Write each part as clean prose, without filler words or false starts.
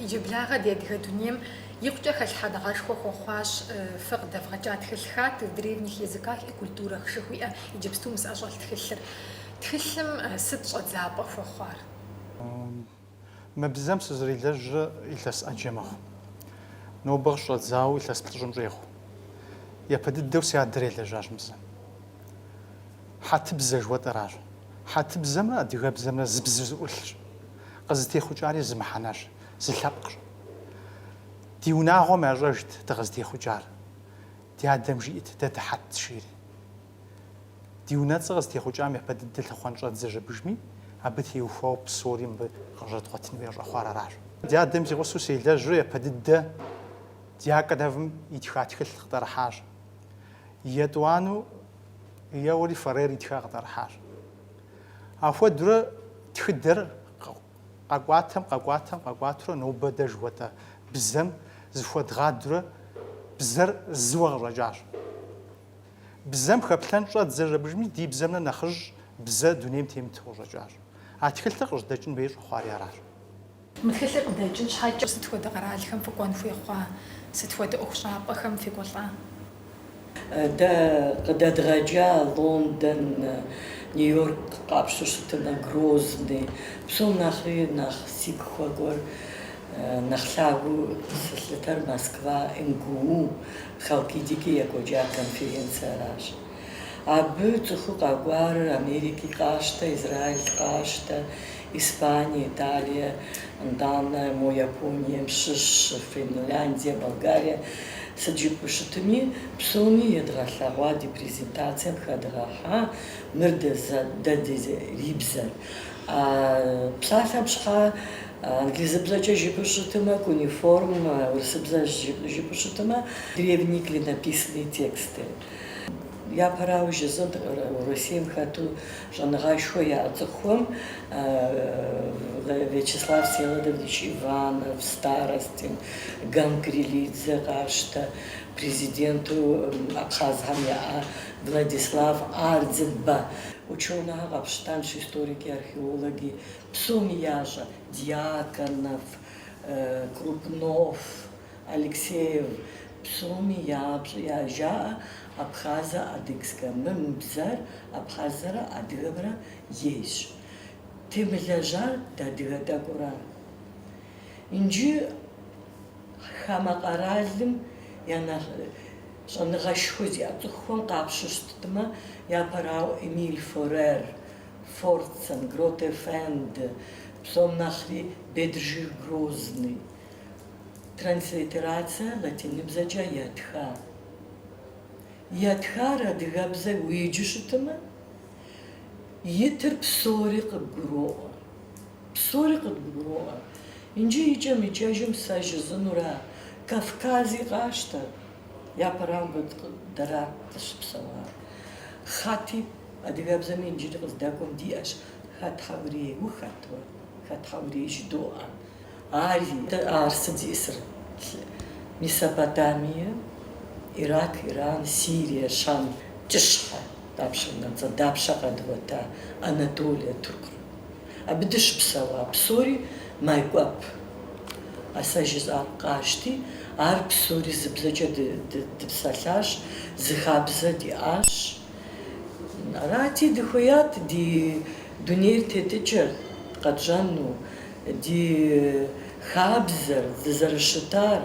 Иджыблагъэ ди адыгэ дунейм икъукӏэ хэлъхьэдэгъэшхуэ хуэхъуащ фэ къыдэвгъэкӏа тхылъхат в древних языках и культурах жыхуиӏэ иджыпсту мысӏэщӏэлъ тхылъыр. Тхылъым сыт щӏэдзапӏэ хуэхъуар? Мыбзэм сызэрилэжьрэ илъэс ӏэджэ мэхъу. Нобэ къыщӏэдзауэ илъэс плӏыщӏым щӏехъу. Япэ дыдэу си адэр елэжьащ мыбзэм. Хьэтыбзэ жыхуэтӏэращ. Хьэтыбзэмрэ адыгэбзэмрэ зы бзу зыӏулъщ. Къызытехъукӏари зы мыхьэнэщ, зы лъэпкъщ. Ди унагъуэм ящӏэжт дыкъызытехъукӏар. Ди адэм жиӏэт дэ дыхьэт жиӏэри. Ди унэцӏэ къызытехъукӏам япэ дыдэ лъэхъуэн щӏэдзэжьэбыжми, абы теухуауэ псори мыбы къыщӏэдгъуэтын хуей щӏэхъуар аращ. Ди адэм зигъусэу селэжьрэ япэ дыдэ ди акъэнэвым итха тхылъ къытӏэрыхьащ. Етӏуанэу еуэри фэрейр итха къытӏэрыхьащ. Апхуэдурэ тхыдэр къэкӏуатурэ нобэ дэ жыхуэтӏэ бзэм зыхуэдгъадурэ бзэр зыуэ къыщӏэкӏащ. Бзэм хэплъэн щӏэдзэжьэбыжми ди бзэмрэ нэхъыжь бзэ дунейм темыту къыщӏэкӏащ. А тхылъыр къыщӏдэкӏын хуей щӏэхъуари аращ. Мы тхылъыр къыдэкӏын щхьэкӏэ сыт хуэдэ къэралхэм фыкӏуэн хуехъуа? Сыт хуэдэ ӏуэхущӏапӏэхэм фекӏуэлӏа? Дэ къыдэдгъэкӏа Лондон, Нью-Йорк къапщтэу щытымэ, Грозный, псом нэхъри нэхъ сигу хуэкӏуэр, нэхъ лъагэу сылъытэр Москва, МГУ, Халкидики екӏуэкӏа конференцие аращ. Абы цӏыхуу къэкӏуар Америки къащтэ, Израиль къащтэ, Испания, Италия, итӏанэ мо Японием щыщ, Финляндия, Болгария. Сыджыпӏэу щытыми, псоми едгъэлъэгъуа ди презентацием хэдгъэхьа мыр дэ ди бзэр. Псалъэм щхьа англизыбзэкӏэ жыпӏэу щытымэ, куниформ, урысыбзэ жыпӏэу щытымэ, древние клинописные тексты. Япэрауэ жызым Россием хэту щӏэныгъэшхуэ я цӏыхухэм Вячеслав Всеволодович Иванов, Старостин, Гам Кириллидзе къащтэ, президенту Абхазхэм яӏа Владислав Ардзинбэ. Ученыхьэр къэпщтэнщ, историки, археологи, псоми ящӏэ, Дьяконов, Крупнов, Алексеев, псоми жаӏэ абхазо-адыгскэ. Мы бзэр абхазэрэ адыгэмрэ ейщ. Темылэжьар адыгэ тӏэкӏуращ. Инджы хамэ къэралым я щӏэныгъэшхуэ зиӏэ цӏыхухэм къапщу щытмэ, япэрауэ Эмиль Форер, Форцен, Гротефенд, псом нэхъри Бедржих Грозный. Транслитерация латиныбзэкӏэ етха. Етхар адыгэбзэ уеджэу щытымэ, итыр псори къыбгуроӏуэ. Псори къыбгуроӏуэ. Инджы икӏэм сэ жызынурэ Кавкази къащтэ. Япэрауэ дара къыщыпсэуар. Хъэти адыгэбзэми инджыри къыздэкӏуэм диӏэщ. Хэт хьэурей, ухэт хэт хьэурей жыдоӏэ. Ар сыт зиӏысыр? Месопотамия, Ирак, Иран, Сирия, Шам, кӏыщхьэ, дапщэ къэдгъуэта, Анатолия, Туркия. Абы дыщыпсэуа псори майкӏуэп. Сэ жысӏар къащти, ар псори зыбзэкӏэ дыпсэлъащ, зы хабзэ диӏащ. Арати дыхуеят ди дунейр тетӏыкӏэр къэтщӏэну, ди хабзэр дызэрыщытар.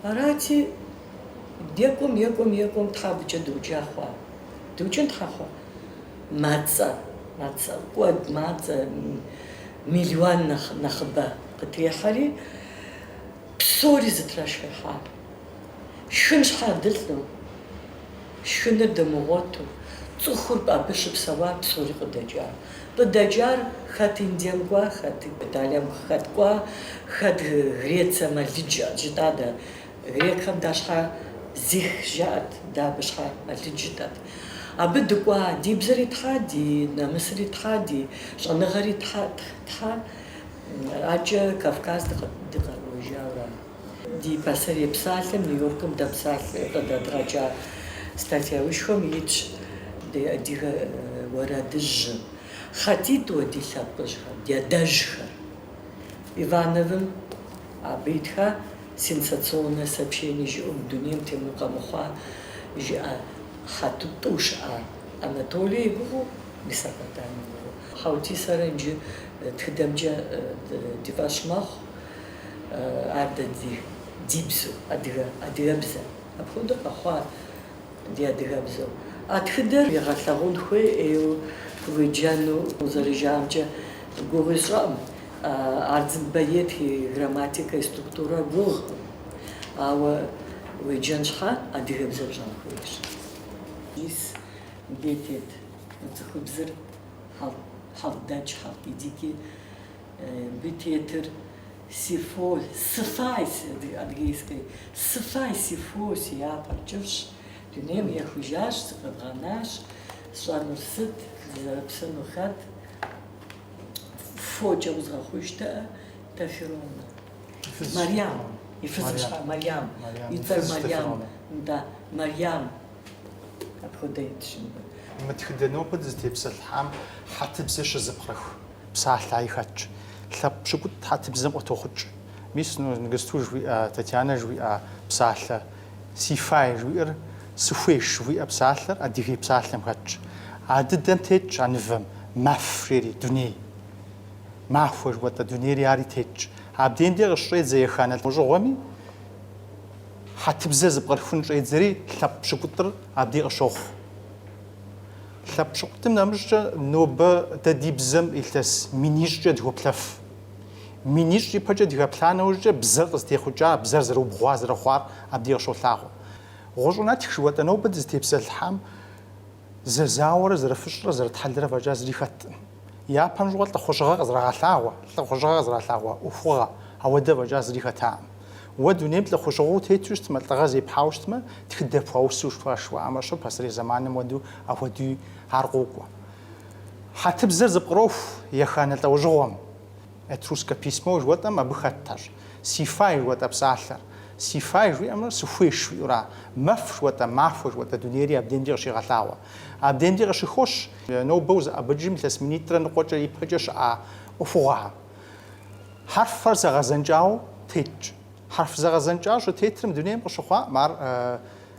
Арати екӏуэм Тхьэ абыкӏэ доджа хъуа. Доджэн Тхьэ хъуа? Мацӏэ, куэд мацӏэ, миллион нэхъыбэ къытехьэри, псори зытрашхыхьа. Шхын щхьэ дылъу, шхыныр дымыгъуэту, цӏыхур абы щыпсэуа псори къыдэкӏа. Къыдэкӏар хэт Индием кӏуа, хэт Италием хэт кӏуа, хэт Грецием алыджэ жытӏа дэ. Грекхэм дащхьэ зих жаӏэт, дэ абы щхьэ алыджытэт. Абы дыкӏуа, ди бзэр итхьа, ди намысыр итхьа, ди щӏэныгъэр итхьа, аракӏэ Кавказ дыкъэкӏуэжауэ. Ди пасэрей псалъэм Нью-Йоркым къыдэдгъэкӏа статьяушхуэм итщ адыгэ уэрэдыжьым. Хъэтитӏу ди лъэпкъыжьхэр, ди адэжхэр. Ивановым Абитха сенсационное сообщение жиӏом дунейм темну къэмыхъуа жиӏэ хьэтӏутӏу щыӏа Анатолий игугъу мис Абадан игугъу. Хьэути сэрэ иджы тхыдэмкӏэ ди фӏэщ мэхъу, ар ди бзу, адыгэбзэ. Апхуэдэу къэхъуа ди адыгэбзэу. А тхыдэр егъэлъэгъун хуейӏейуэ уеджэну узэрыжамкӏэ гугъу ищӏэӏым. Ардзынбэет и грамматика и структура гугъу. Ауэ уеджэн щхьа адыгэбзэ пщӏэн хуейщ. Ис бетет цӏыхубзыр хьэлдэкӏ, хьэлӏидики бететыр сыфай адыгейской сыфай сифо си япэр кӏыфӏщ. Дунейм ехужащ, зыкъэбгъэнащ, сщӏэнур сыт, зэрыпсыну хэт. Фоджа узгъэхъужтэ Тафирона. Марьям. И фызыщхьэ Марьям. И цӏэр Марьям. Да, Марьям. Апхуэдэт щымбэ. Мы тхыдэ нобэ зытепсэлъхьам хьэтыбзэ щызыпкърыху псалъэ ихэтщ. Лъэпкъ пщыкӏут хьэтыбзэм къытохъукӏ. Мис Нысту жиӏэ, Татьянэ жиӏэ псалъэ сифай жиӏэр сыхуейщ жиӏэ псалъэр адыгей псалъэм хэтщ. А дыдэм тетщ анывэм мэф жери дуней. Махуэ жыхуэтӏэ дунейри ари тетщ. Абден де къыщӏрейт зеиханэ лӏыжьыгъуэми хьэтыбзэ зыпкърыхун щӏедзэри лъэпкъ пщыкӏутӏыр абдей къыщохъу. Лъэпкъ пщыкӏутым нэмыщӏкӏэ нобэ дэ ди бзэм илъэс минищӏкӏэ дыхуэплъэф. Минищӏ ипэкӏэ дыхэплъа нэужькӏэ бзэр къызытехъукӏа, бзэр зэрыубгъуа, зэрыхъуар абдей къыщолъагъу. ГъущӀ шыуэтӏэ нобэ дызытепсэлъхьам зэзауэрэ, зэрыфыщӏрэ, зэрытхьэлэрэ фӏэкӏа зыри хэткъым. Япэм щӏыуэ лӏыхъужьыгъэ къызэрагъэлъагъуэ, ухугъэ, ауэдэ фӏэкӏа зыри хэтаӏым. Уэ дунейм лӏыхъужьыгъуэу тету щытмэ, лӏыгъэ зепхьауэ щытмэ, тхыдэ пхуэусу жыхуамэ що пасэрей зэманым апхуэдuu ар къокӏуэ. Хьэтыбзэр зыпкъроху еханэ лӏэужьыгъуэм. Этрускэ письмо жыхуэтӏэм абы хэттащ. Сифай жыхуэтӏэ псалъэр. Сифай жиӏэмэ сыхуейщ жиӏэура. Мэф жыхуэтӏэ, махуэ жыхуэтӏэ дунейри абдемчӏэ къыщигъэлъагъуэ. Абдемчӏэ къыщыхуощ нобэу зыӏэбыджым илъэс минитӏрэ ныкъуэкӏэ ипэкӏэ щыӏа ӏуэхугъуэ. Хьэрфэр зэгъэзэнкӏауэ тетщ. Хьэрф зэгъэзэнкӏауэ щытетрым дунейм къыщыхъуам ар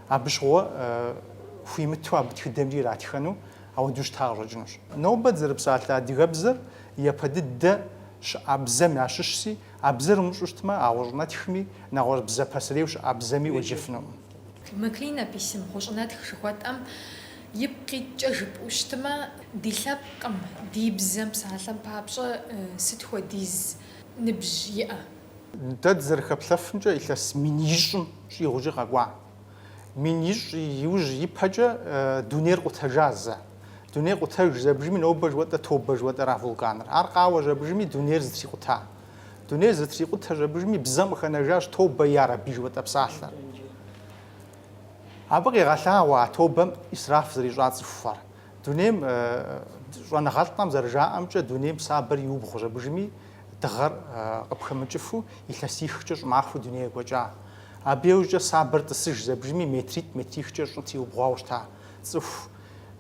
абы щыгъуэ хуимыту абы тхыдэмкӏэ иратхэну ауэдэу щыта къыщӏэкӏынущ. Нобэ зэрыпсалъэ адыгэбзэр япэ дыдэ щыӏа бзэм ящыщси, а бзэр умыщӏу щытмэ, а гъущӏынэтхми, нэгъуэщӏ бзэ пасэрейу щыӏа бзэми уеджэфыну. Мы клинописым гъущӏынэтх жыхуэтӏэм ипкъитӏкӏэ жыпӏэу щытмэ, ди лъэпкъым, ди бзэм псалъэм папщӏэ сыт хуэдиз ныбжь иӏэ? Дэ зэрыхэплъэфымкӏэ илъэс минищӏым щӏигъужьы къэкӏуа. Минищӏ иужь ипэкӏэ дунейр къутэжа зэ. Дунейр къутэж зэбжми нобэ жыхуэтӏэ тобэ жыхуэтӏэра вулканыр. Ар къауэ жэбжми дунейр зытрикъута. Дунейр зытрикъутэ жэбжми бзэм къыхэнэжащ тобэ яр аби жыхуэтӏэ псалъэр. Абы къегъэлъагъуэ а тобэм Исраф зэрищӏа цӏыхухэр. Дунейм щӏэныгъэлӏхэм зэрыжаӏэмкӏэ дунейм сабэр иубгъу жэбжми дыгъэр къыпхэмыкӏыфу илъэсихкӏэ щӏымахуэу дуней екӏуэкӏа. Абы иужькӏэ сабэр тӏысыж зэбжми метрихкӏэ щӏыти убгъуауэ щыта. Цӏыху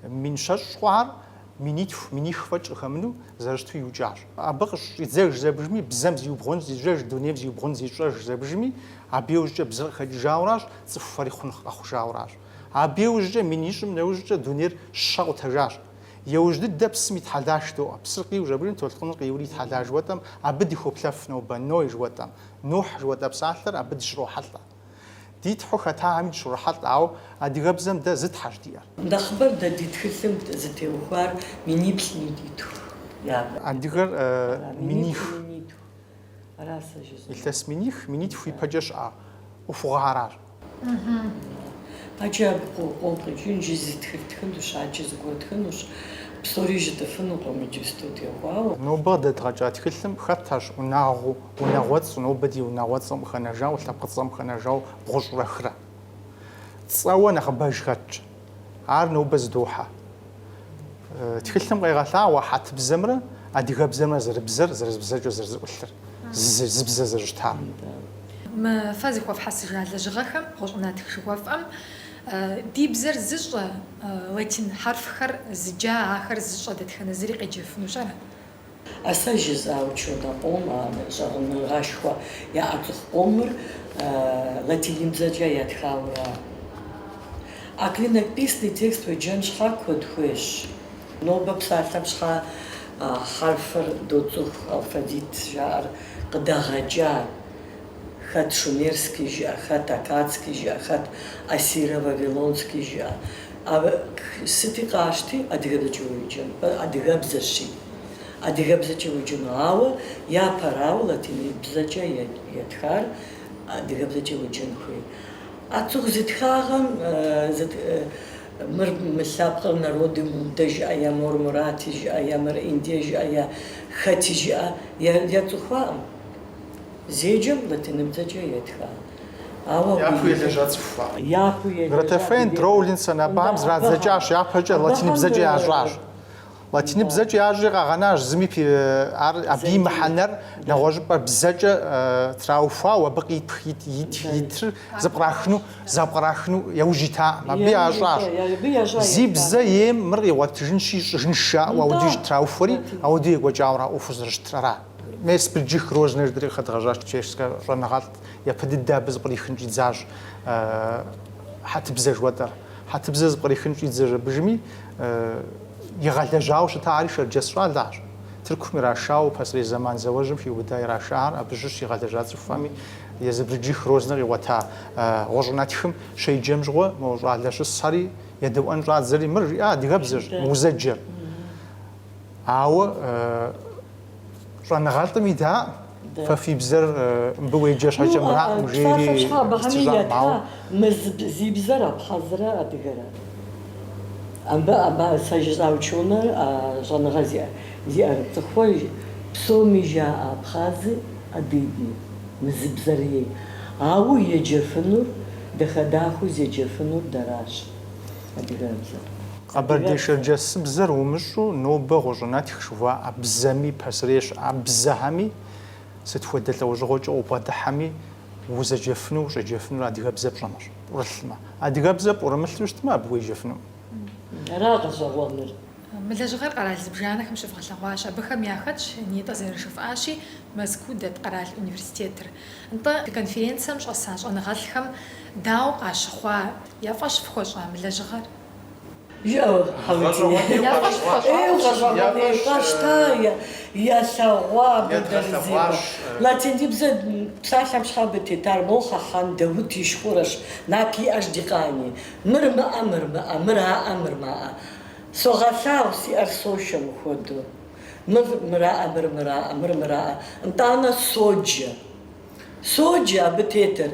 мин щэщӏ хъуар миних фэкӏ къыхэмыну зэрыщту иукӏащ. Абы къыщӏидзэж зэбжми бзэм зиубгъун зищӏэж, дунейм зиубгъун зищӏэж зэбжми, абы иужькӏэ бзэр къыхэкӏыжауращ, цӏыхухэри хъун къэхъужауращ. Абы иужькӏэ мин ищӏым нэужькӏэ дунейр щэ къутэжащ. Еужь дыдэ псым итхьэлаж доӏэ. Псыр къиу жэбжым толъкъуныр къиури итхьэлаж жыхуэтӏэм, абы дихуэплъэф нобэ Ной жыхуэтӏэм. Нухь жыхуэтӏэ псалъэр абы дыщрохьэлӏэ. Дитхьу хэтагъэми дыщрохьэлӏэ, ауэ адыгэбзэм дэ зытхьэщ диӏэр. Нэхъыбэр дэ ди тхылъым зытеухуар миниплӏ миниту. Адыгэр миних. Арасэ жызу. Илъэс минитху ипэкӏэ щыӏа ӏуэхугъуэ аращ. Ача къомпӏыкӏын жи зытхыл тхынущ, ача зыгуэр тхынущ. Псори жытӏыфынукъым иджыпсту теухуауэ. Нобэ дэдгъэкӏа тхылъым хэттащ унагъуэцӏ, нобэ ди унагъуэцӏым къыхэнэжауэ, лъэпкъыцӏэм къыхэнэжауэ бгъущӏрэ хырэ. Цӏэуэ нэхъыбэж хэтщ. Ар нобэ зыдохьэ. Тхылъым къегъэлъагъуэ хьэтыбзэмрэ адыгэбзэмрэ зэрызбзэкӏэ зэрызэӏулъыр. Зыбзэ зэрыщытам. Мы фэ зыхуэфхьэсыжа лэжьыгъэхэм гъущӏынэтх жыхуэфӏэм ди бзэр зыщӏэ латин хьэрфхэр зыджа ахэр зыщӏэ дэтхэнэ зыри къеджэфынущ ара? Аса жызаучуна ӏом щӏэгъыныгъэшхуэ яӏэ цӏыху ӏомыр латиныбзэкӏэ ятхауэ. А клинописный текст уеджэн щхьэ куэд хуейщ. Нобэ псалъэм щхьэ хьэрфыр доцӏыху алфавит жаӏэр къыдэгъэкӏа. Хэт шумерский жыӏэ, хэт аккадский жыӏэ, хэт ассиро-вавилонский жыӏэ. Сыти къащти адыгэбзэкӏэ уеджэн, адыгэбзэщи. Адыгэбзэкӏэ уеджэну, ауэ япэрауэ латиныбзэкӏэ етхар адыгэбзэкӏэ уеджэн хуей. А цӏыху зытхагъэм мыр мы лъэпкъыр народым Буддэ жыӏэ, я Мормурати жыӏэ, я Мыр Индие жыӏэ, я хэти жыӏэ, яцӏыхуаӏым. Зеджэм латиныбзэкӏэ етха. Япу елэжьа цӏыхуа. Япу елэжьа. Гратефен, Роулин, Санабам зрадзэкӏащ, япэкӏэ латиныбзэкӏэ ящӏащ. Латиныбзэкӏэ ящӏи къагъэнащ, зыми абы имыхьэнэр нэгъуэщӏыпӏэ бзэкӏэ трауфауэ, абы итыр зэпкърахыну яужь итаӏым, абы ящӏащ. Зи бзэ ейм мыр къигъуэтыжынщи щӏыжынш жаӏэу ауэдэж трауфэри, ауэдэу екӏуэкӏауэ ӏуэху зырыщытрара. Месприджих Грозный дырыхъэдгъэжащ чешскэ щӏэныгъэлӏ, япэдыдэ абы зыкърихын щӏидзащ хьэтыбзэ жыхуэтӏэр. Хьэтыбзэ зыкърихын щӏидзэж абыжми игъэлэжьауэ щытари шэрджэс щӏалащ. Тыркум ирашауэ пасэрей зэман зэуэжьым хиубыда ирашар, абы жыщ игъэлэжьа цӏыхухэми езыбриджих Грозный къигъуэта гъуэщӏынэтхым шейджэм щыгъуэ мо щӏалэ щысхьэри едэӏуэн щӏадзэри мыр жиӏа адыгэбзэщ, узэджэр. Ауэ щӏэныгъэлӏым идаӏ, фэ фи бзэр мыбы уеджэ щхьэкӏэ мыраӏым жери стыжаӏ. Зи бзэр абхьэзрэ адыгэрэ. Абы сэ жызаучуныр щӏэныгъэ зиӏэр цӏыхуэ псоми жаӏэ абхъази, адыгъи, мызыбзэрей. Ауэ еджэфынур, дахэдахэу зеджэфынур дэращ адыгэбзэр. Къэбэрдей-шэрджэсыбзэр умыщӏу нобэ гъущӏынэтх жыхуаӏэ бзэми пасэрей щыӏа бзэхьэми сыт хуэдэ лӏэужьыгъуэкӏэ упӏэдыхьэми узэджэфыну ущӏеджэфынур адыгэбзэ пщӏэмэщ, пӏурылъмэ. Адыгэбзэ пӏурымылъу щытмэ абы уеджэфыну. Ара къыщӏэгъуэныр. Мы лэжьыгъэр къэрал зыбжанэхэм щывгъэлъэгъуащ, абыхэм яхэтщ нитӏэ зэрыжыфӏащи Мэзкуу дэт къэрал университетыр. НтӀэ конференцием щӏэса щӏэныгъэлӏхэм дауэ къащыхъуа яфӏэщ фхуэщӏа мы лэжьыгъэр? Латиныбзэ псалъэм щхьэ бытетар мохъэ хан Дэуд и шхурэщ, напэ иӏэщ ди къани. Мыр мыӏэ, мыр мыӏэ, мыр аӏэ, мыр маӏэ. Согъэлъагъу сиӏэр сощэ мыхуэду. Мыр мыраӏэ, мыр мыраӏэ, мыр мыраӏэ. НтӀанэ соджэ абы тетыр.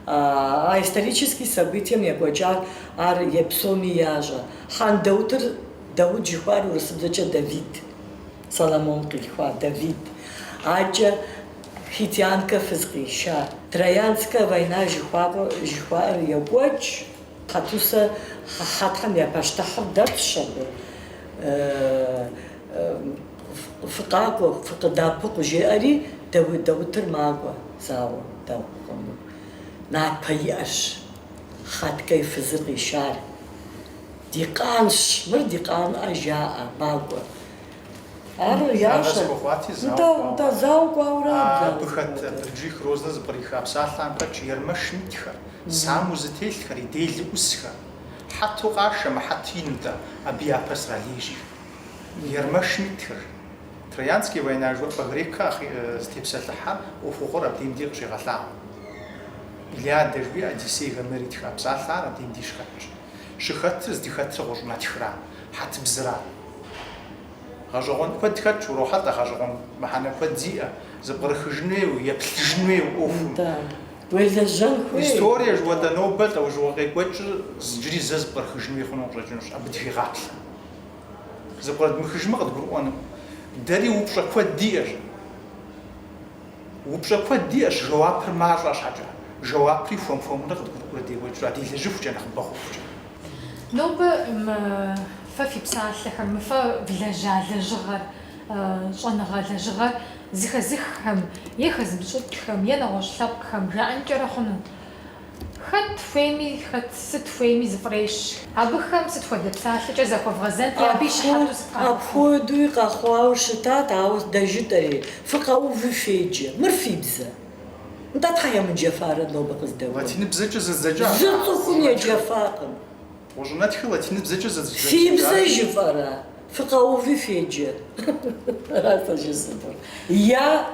А исторические события екӏуэкӏар ар епсоми ящӏэ. Хан Дэуд жыхуар урысыбзэкӏэ Давид. Соломон къилъхуа Давид. Акӏэ хитянкэ фыз къища. Троянская война жыхуаӏэр екӏуэкӏ. Хьэтусэ хьэтхэм я пащтыхьыр дэтщ абы. Фыкъакӏуэ, фыкъыдапыкъу жеӏэри Дэудыр макӏуэ зауэ дэхъуну. Напэ иӏэщ хьэткэ и фызыр къищар. Ди къанщ, мыр ди къанӏэ жаӏэ, макӏуэ. Ар ящӏэ. НтӀэ зауэ кӏуауэ Абы хэт Бриджих Грозный зыкъриха псалъэм пэкӏ Ермэш митхэр, Саму зытелъхэр, и делыӏусхэр. Хьэту къашэмэ, хьэт ину-тӏэ, абы япэ сралежьи. Ермэш митхэр. Троянская война жыхуэпӏэ грекэ зытепсэлъыхьэр ӏуэхугъуэр абдеим де къыщегъэлъагъу. Илиадэ жыхуи Одиссей, Гомер итха псалъэр абдеим де щыхэтщ. Щыхэтыр здыхэтыр гъущӏынэтхра, хьэтыбзэра. Гъэщӏэгъуэн куэд хэтщ, урохьэлӏэ гъэщӏэгъуэн мыхьэнэ куэд зиӏэ, зыпкърыхыжын хуейуэ, еплъыжын хуейуэ ӏуэхум. Уелэжьэн хуей. Историе жыхуэтӏэ нобэ лӏэужьыгъуэ къекӏуэкӏыр зыджыри зэ зыпкърыхыжын хуей хъуну къыщӏэкӏынущ, абы дыхуигъаплъэ. Зыпкърыдмыхыжмэ къыдгурыӏуэну. Дэри упщӏэ куэд диӏэщ. Упщӏэ куэд диӏэщ, жэуапыр мащӏэ щхьэкӏэ. Жэуапри хуэм-хуэмурэ къыдгурыӏуэрэ дегъуэкӏрэ, ди лэжьыхукӏэ нэхъ бэхъуфӏкӏэ. Нобэ фэ фи псалъэхэм, фэ влэжьа лэжьыгъэр, щӏэныгъэ лэжьыгъэр зыхэзыххэм, е хэзмыщӏытӏхэм, е нэгъуэщӏ лъэпкъхэм жаӏэнкӏэрэ хъуну. خد فيمي خد ست فيمي زفريش أبوهم ست فد بسالة جزء كفغزنت يا بيش حتى أبو دوي قخوا وشتات عاوز دجتري فقاو في فيجي مرفي بزا انت تخيل من جفارة لو بقص دوا لاتين بزاجة زجاجة زلطكم يا جفاقم وجنات خي لاتين بزاجة زجاجة في بزا جفارة فقاو في فيجي راسا جسدور يا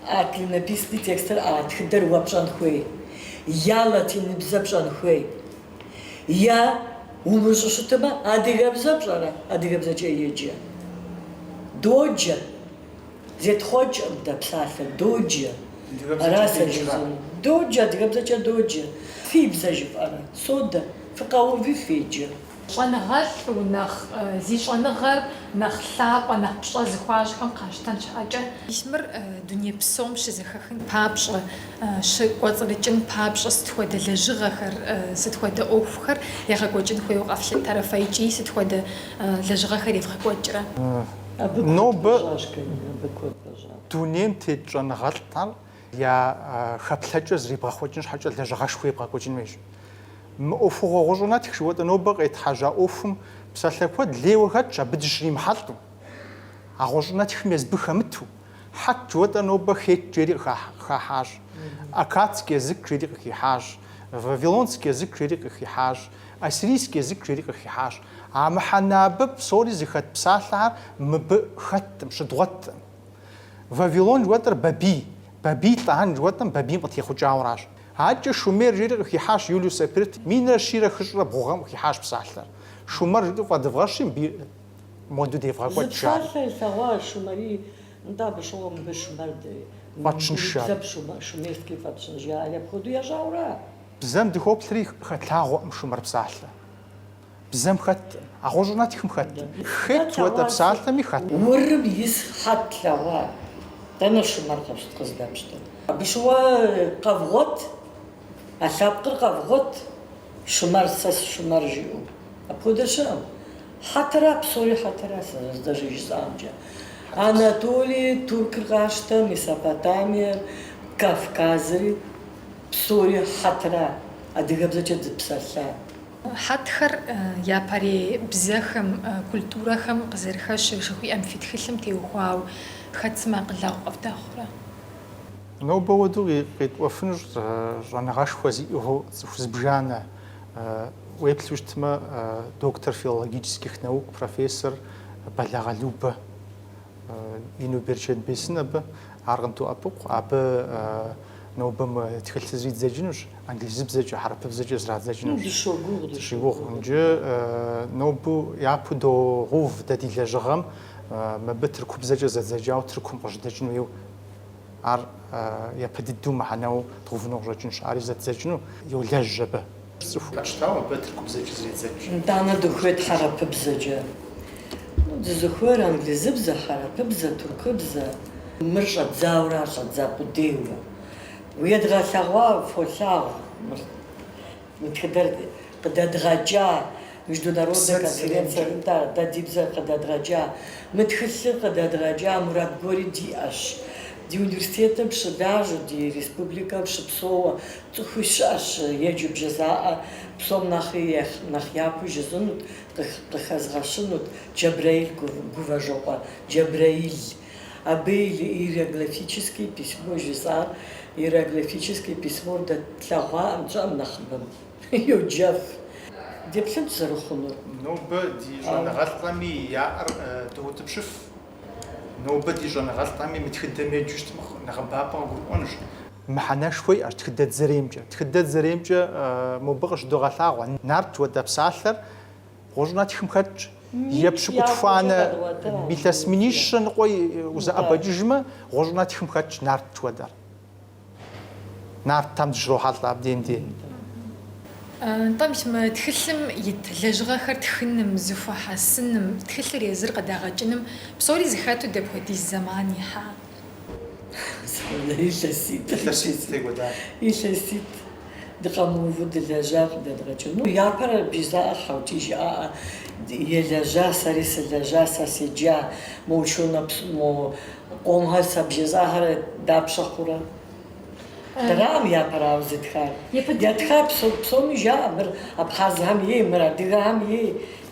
أكل نبيسني تكستر أتخدر وابشان خوي يا لاتين بزا بشان خوي يا ومشو شتما أديك بزا بشانا أديك بزا جيجي دوجة زيت خوج أبدا بسالة دوجة راسا جزون دوجة أديك بزا دوجة في بزا جفارة صودا فقاو في فيجي شنغل ونخ زي شنغل نخ ثاب ونخ بشلا زخواج كم قاشتن شاجة يشمر دنيا بسوم شزخخن بابش شقوصلجن بابش ستودا لجغخر ستودا أوفخر يغقوجن خوي وقفش طرفيجي ستودا لجغخر يفغقوجرا نوب دونيم تيجن غلطال يا خبلجة زريبا خوجن حاجة لجغاش خوي بغقوجن ميش أوفو غوجونات خشوات نوبغ يتحاجة أوفم بسالكواد ليوغات جابدجري محلتو أغوجونات خميز بخمتو حتى جوات نوبغ خيت جري خاحاج أكاتسكي ذكر جري خيحاج فافيلونسكي ذكر جري خيحاج أسريسكي ذكر جري خيحاج عم حنابب صوري زخت بسالها مب ختم شدوات فافيلون جواتر بابي طعن جواتم بابي متيخو جاوراج هاجة شومير جيري خيحاش يوليو سابرت مين رشيرة خشرة بغام خيحاش بسالتر شومر جدو فادفغاشين بي مودو ديفغا قوات شعر زتفالة سوا شومري انتا بشوم بشومر دي باتشن شعر شومير كيف باتشن جا يا بخدو يا جاورا بزام دي خوب تري خطلاغو مشومر بسالتر بزام خط أغوجونات خم خط وات بسالتر مي خط ورب يس خط لوا تانا شومر قبشت قصدامشت بشوا قفغوت أثابقر قفغوت شمار ساس شمار جيو أبودا شام حترا بسوري حترا ساس دجيج زامجا أناتولي ترك غاشتا ميساباتامير كافكازري بسوري حترا أديك بزاجة بسالة حتخر يا باري بزخم كولتورخم قزرخش شخوي أم فتخلم تيوخواو خدسما قلاو قفتاخرا نوبة ودوغي قيد وفنج رانا غاش خوازي هو زبجانا ويبلوش تما دكتور فيولوجيسكих наук профессор балага любы инуберчен бесін абы арғынту апық абы нобым тхилсизрит зажинуш англизиб зажу харапып зажу зрат зажинуш дишогур нжы нобу япу до гув дадилажгам мабы тиркуб зажу зажау тиркум қождажну ю ар я подиду маханау тхувну жачинш аризат зажну юлажжабы Качтау бетркуб зажу зрит зажу دانا دخوت حرب بزجا دزخور انجليزي بزا حرب بزا ترك بزا مرشا تزاورا شا قديوة ويدغا ثغوا فوشاغ متخدر قد دغاجا международная конференция да дади бза قد дغاجا متخسر قد дغاجا مراد гори ди аш ди университета бшдажу ди республика бшпсова тхушаш еджу бжаза псом нахиях нахяпу жезунут тхазгашунут джабраиль гуважопа джабраиль абейль иероглифическое письмо жеза иероглифическое письмо да тлагва амджам нахбам юджаф депсен зарухунур نوبة دي جنغالطامي يعر دوتبشف نوبة دي جنغالطامي متخدمي جوشت نغبابا نقولونش محنا شوي اش تخدات زريمجا مبغش دوغالاغوا نارت ودا بسالر غوجنات خمخج يبش بتفانا بتسمينيش نقوي وزا ابججما غوجنات خمخج نارت ودا نارت تام جروحات لابدين دي طمش ما تخلم يتلجغا خر تخنم زفا حسنم تخلر يزر قداغا جنم بصوري زخاتو دبهدي الزمان يحا إيش دقامو فود اللاجاق دغاجنو يا بار بيزا خوتي جاء يلاجا ساريس اللاجا ساسجا موشونا مو قوم هسه بيزا هر دابشخورا درام يا براوزتها يا تخاب صوم جاء مر أبخازهم مر أديهم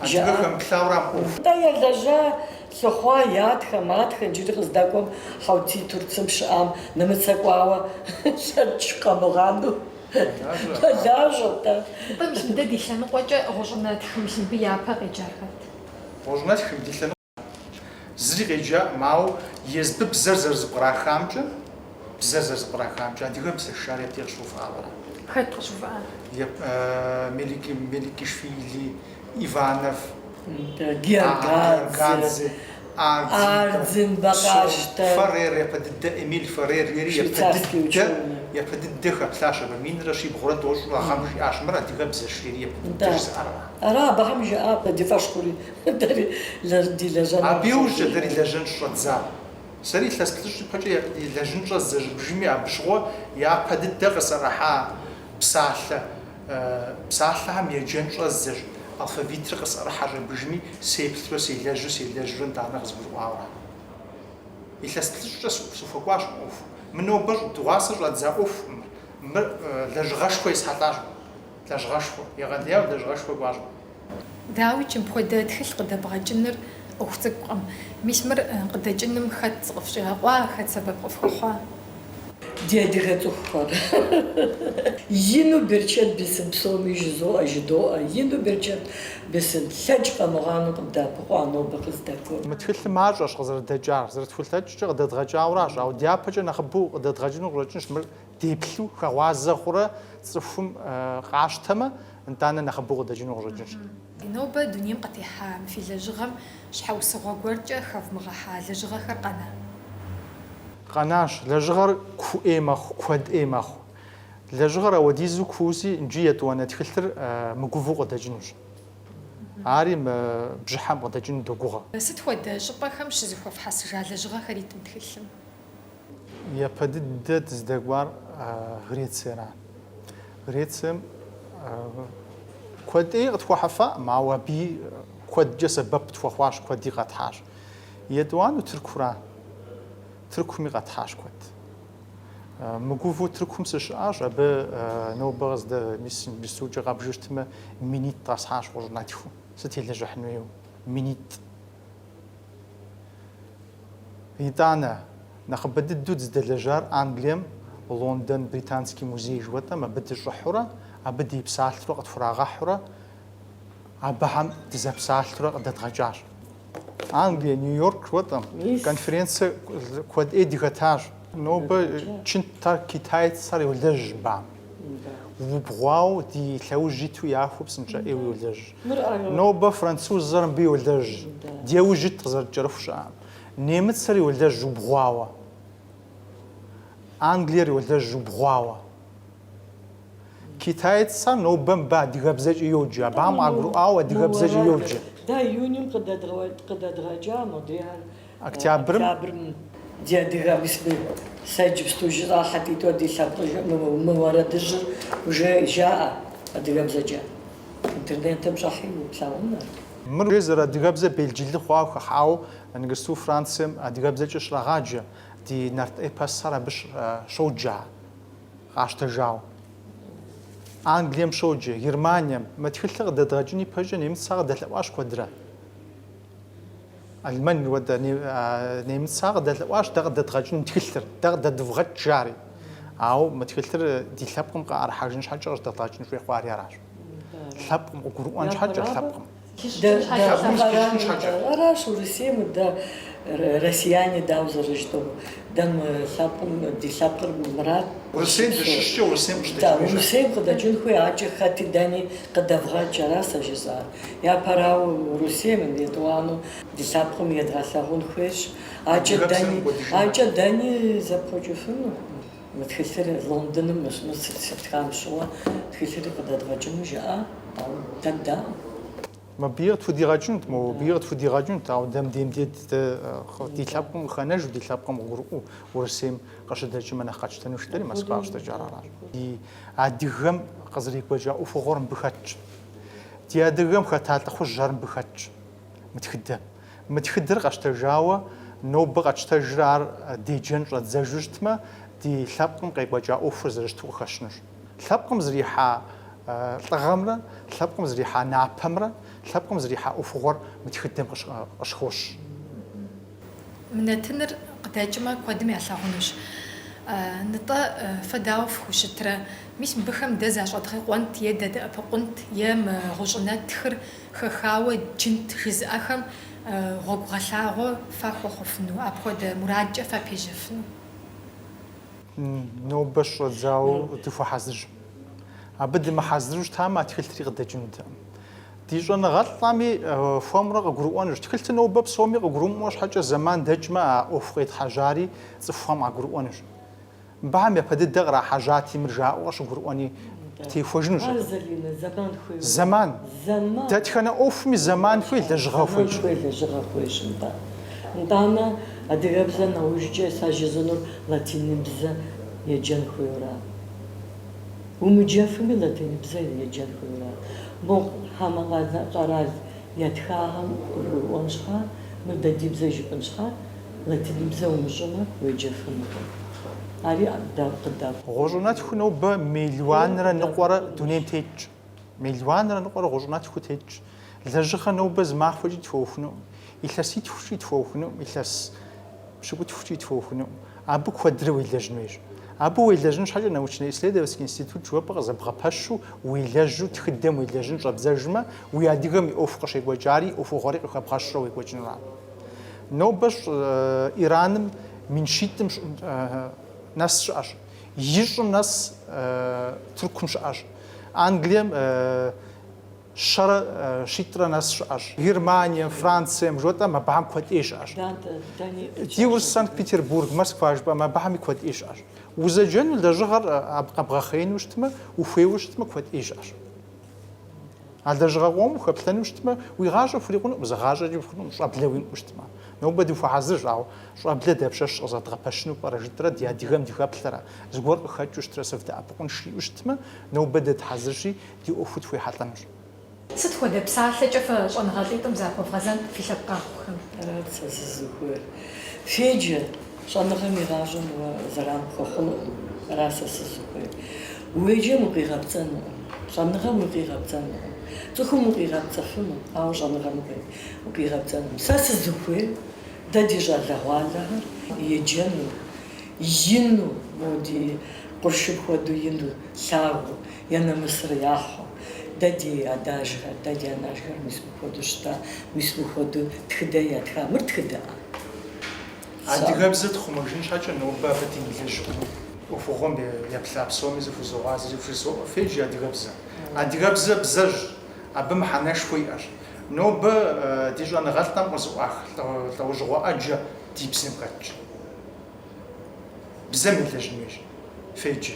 أديهم بثورة أوف دا يلجا سخويات خمات خنجر قصدكم حوتي ترسم شام نمسكوا شرشقا مغاندو لا جوتا مش بدي شنو قوجة غجنا تخمسين بيابا غجارات غجنا تخمسين زري غجا ماو يزبب زرزر زبرا خامجة بزاف زبراخامجة أديهم بسشاري تيغشوف عبرة خد تشوف يب ميليكيشفيلي إيفانوف جيرغادзе أرزن بقاشتا فرير يبدد إميل فرير يري يبدد خبساشة بمين رشي بغرة دوش وخمش عشمرة أديهم بسشاري يبدد أرا بهم جاء بدي فاشكوري داري لردي لجان أبيوش داري لجان شرطزار سري ثلاثة بحاجة لجن جز بجميع بشغل يا بدد دغس راحة بسالة هم يجن جز الفافيتر قص راحة بجميع سيبتر سيلاجون دانا غز بالوعرة ثلاثة سوف قاش أوف منو بر دواسر لتزاوف لجغاش كويس حتاج لجغاش يا غديا لجغاش قاش داوي كم خدت خلق دبغجنر أختكم مسمر قد جنم خد قفشها قوا خد سبب قفخوا دي غتوخر ينو برشات بسم صومي جزو أجدو ينو برشات بسم سجق مغانو قدا بقوانو بقصدكو متخل ماجش قزر دجار زرت فلتج قد دغجاوراش أو ديابج نخبو قد دغجنو رجنش مر ديبلو خوازة خورة صفهم قاشتما انتانا نخبو قد دجنو رجنش نوبة دنيا قطيحة في لجغم شحاو صغا قرجة خاف مغاحة لجغة خرقنا قناش لجغر كو إيمخ كود إيمخ لجغر وديزو كوزي نجيت وانا تخلتر مقوفو قد جنوش عاري بجحام قد جنو دوغوغا ست ود شبا خمش زفوف حسجا لجغة خريط متخلم يا بدد تزدقوار غريت سيران غريت سم كود إيه غتخوا حفا مع وبي كود جسبب تخواش كود دي غتحاش يدوان وتركوران تركمي غتحاش كود مقوفو تركم سشاش أب نو بغز ده ميسن بسوجة غابجوشتما مينيت تاسحاش غورناتيفو ستي لجحنويو مينيت يدانا نخبد الدودز دلجار أنجليم لندن بريطانسكي موزي جوتا ما بدش رحورة أبدي بسالترو قد فراغ حورة أبهم تزاب سالترو قد تغجار أنجليا نيويورك وطن كونفرنس كود إيدي غتاج نوبة چنت تار كيتايت صار يولدج بام وبغاو دي تلاو جيتو يعرفو بسنجا إيو يولدج نوبة فرنسوز زرن بي يولدج ديو جيت تغزر جرف شعام نيمت صار يولدج وبغاوا أنجليا يولدج وبغاوا كيتايت صار نوبة بعد يغبزج يوجا بام عقرو أو يغبزج يوجا دا يونيوم قد دراجة مضيها أكتابر دي ديغا بسم سجب استوجرا حتى تودي سابق موارد الجر وجاء ديغا بزجا انترنت مصحي وبساونا مر جزر ديغا بز بلجيل خواو خاو نغستو فرانسم ديغا بزج شراغاجا دي نرت اي باسارا بش شوجا غاشتجاو أنجليا شوجا جرمانيا ما تخلق دراجني بجا نمسا دلواش كودرا ألمان ودا نمسا دلواش دغ دراجن تخلر دغ دفغت جاري أو ما تخلر دي لابكم قار حاجن حاجه دراجن في خواري راج لابكم وقروان حاجه لابكم راش ورسيم دا россияне даузер что дам сапом ди сапр مرات ورسيم شو ورسيم да ورسيم когда جن خوي ачи хати дани когда врач раса жезар я парау ورسيم дедуану ди сапром ядрасагун خوش ачи дани започуфну متخسر لندن مش ستخام شو تخسر когда драджун жа тогда ما بيرت في ديراجنت ما بيرت في ديراجنت أو دم ديم ديت دي لابكم خناج ودي لابكم غرو ورسيم قشد جمنا خاتشتن وشتري ما سباش تجارة دي عديهم قصري بجا وفغورم بخاتش دي عديهم خاتال تخش جارم بخاتش متخدر قشت جاوا نو بقتش تجار ديجن رد زجوجتما ди лъэпкъым къекӀуэкӀа Ӏуэхур зэрыщту къыхэщынущ. Лъэпкъым зрихьа лӀыгъэмрэ, лъэпкъым зрихьа напэмрэ, лъэпкъым зрихьа Ӏуэхугъуэр мы тхыдэм къыщхощ. Мнэтыныр къыдэкӀмэ куэдым ялъагъунущ. НтӀэ фэ дауэ фхущытрэ, мис мыбыхэм дэ защӀэдгъэкъуэнт е дэдэӀэпыкъунт е мы гъущӀынэтхыр хэхауэ джынт жызыӀэхэм гъуэгу гъэлъагъуэ фэ хуэхъуфыну, апхуэдэ мурадкӀэ фэ пежьэфыну. Нобэ щӀэдзауэ дыхуэхьэзырщ. Абы дымыхьэзыру щытамэ, а тхылъри къыдэкӀынутэкъым. Ди щӀэныгъэлӀами хуэмурэ къыгурыӀуэнущ. Тхылътыр нобэ псоми къыгурымыӀуэ щхьэкӀэ зэман дэкӀмэ, а Ӏуэху къетхьэжьари цӀыхухэм къагурыӀуэнущ. Мыбыхьэм япэ дыдэ кърахьэжьати, мыр жаӀэу къыщыгурыӀуэни техуэжынущ. Зэман. Дэтхэнэ Ӏуэхуми зэман хуей, лэжьыгъэ хуейщ. Лэжьыгъэ хуейщ, нтӀэ. НтӀанэ адыгэбзэ нэужькӀэ сажызынур латиныбзэ еджэн хуейура. Умыджэфми латиныбзэ еджэн хуейура. Мо хьэмэ къэрал ятхагъэм къыгурыӀуэн щхьа, мыр дадибзэ жыпӀэн щхьа, латиныбзэ умыщӀэмэ уеджэфынукъым. Ари къыдакъу. Гъущӏынэтху нобэ мелуанрэ ныкъуэрэ дунейм тетщ. Мелуанрэ ныкъуэрэ гъущӏынэтху тетщ. Лэжьыгъэ нобэ зы махуэкӏи тхуэухуну, илъэситхукӏи тхуэухуну, илъэс пщыкӏутхукӏи тхуэухуну. Абы куэдрэ уелэжьын хуейщ. Абы уелэжьын щхьэкӏэ научно-исследовательский институт жыуэпӏэ къызэбгъэпэщу уелэжьу тхыдэм уелэжьын щӏэбдзэжмэ, уи адыгэм и ӏуэху къыщекӏуэкӏари ӏуэхугъуэри къыхэбгъэщрэ уекӏуэкӏынура. Нобэ Ираным мин щитӏым нэс щыӏэщ. Ищӏым нэс Туркум щыӏэщ. Англием щэрэ щитӏрэ нэс щыӏэщ. Германием, Францием жыхуэтӏэм абыхьэм куэд ӏей щыӏэщ. Ди уж Санкт-Петербург, Москва жыпӏэмэ, абыхьэми куэд ӏей щыӏэщ. Узэджэну лэжьыгъэр къэбгъэхъеину щытмэ, ухуейуэ щытмэ, куэд ӏей щыӏэщ. А лэжьыгъэ къуэм ухуэплъэну щытмэ, уи гъащӏэ фурикъунукъым, зы гъащӏэкӏи ухъунукъым, щӏэблэ уимыӏэу щытмэ. Нобэ дыхуэхьэзырщ, ауэ щӏэблэ дапщэщ къызэдгъэпэщыну пӏэрэ жытрэ, ди адыгэм дыхэплъэрэ, зыгуэр къыхэкӏыу щытрэ, сывдэӏэпыкъун шриӏэу щытмэ, нобэ дытхьэзырщи, ди ӏуэхуу тхуехьэлӏэнущ. Сыт хуэдэ псалъэкӏэ фэ щӏэныгъэлӏитӏым захуэвгъэзэн фи лъэпкъ къахъухэм? Арат сэ сызыхуейр. Феджэ щӏэныгъэм игъащӏэм уэ зэран хуэхъунукъым. Арат сэ сызыхуейр. Уеджэм укъигъэпцӏэнукъым, щӏэныгъэм укъигъэпцӏэнукъым. Цӏыхум укъигъэпцӏэфыну, ауэ щӏэныгъэм укъигъэпцӏэнукъым. Сэ сызыхуейр дэ ди щӏалэгъуалэхэр еджэну, ину, ди къуршым хуэдэу ину лъагъуу, е нэмысыр яхъуу, дэ ди адажхэр, дэ ди анажхэр мис мыхуэдэу щыта, мис мыхуэдэу тхыдэ ятха. Мыр тхыдэӏэ. Адыгэбзэ тхъумэжын щхьэкӏэ нобэ абы димылэжь хъуну. Ӏуэхугъуэм еплъа псоми зыхузогъуазэри фрисоӏуэ феджи адыгэбзэ. Адыгэбзэ бзэжь, абы мыхьэнэшхуэ иӏэщ. Нобэ ди щӏэныгъэлӏхэм къызыӏуах лӏэужьыгъуэ ӏэджэ ди бзэм хэтщ. Бзэм елэжьын хуейщ, феджи.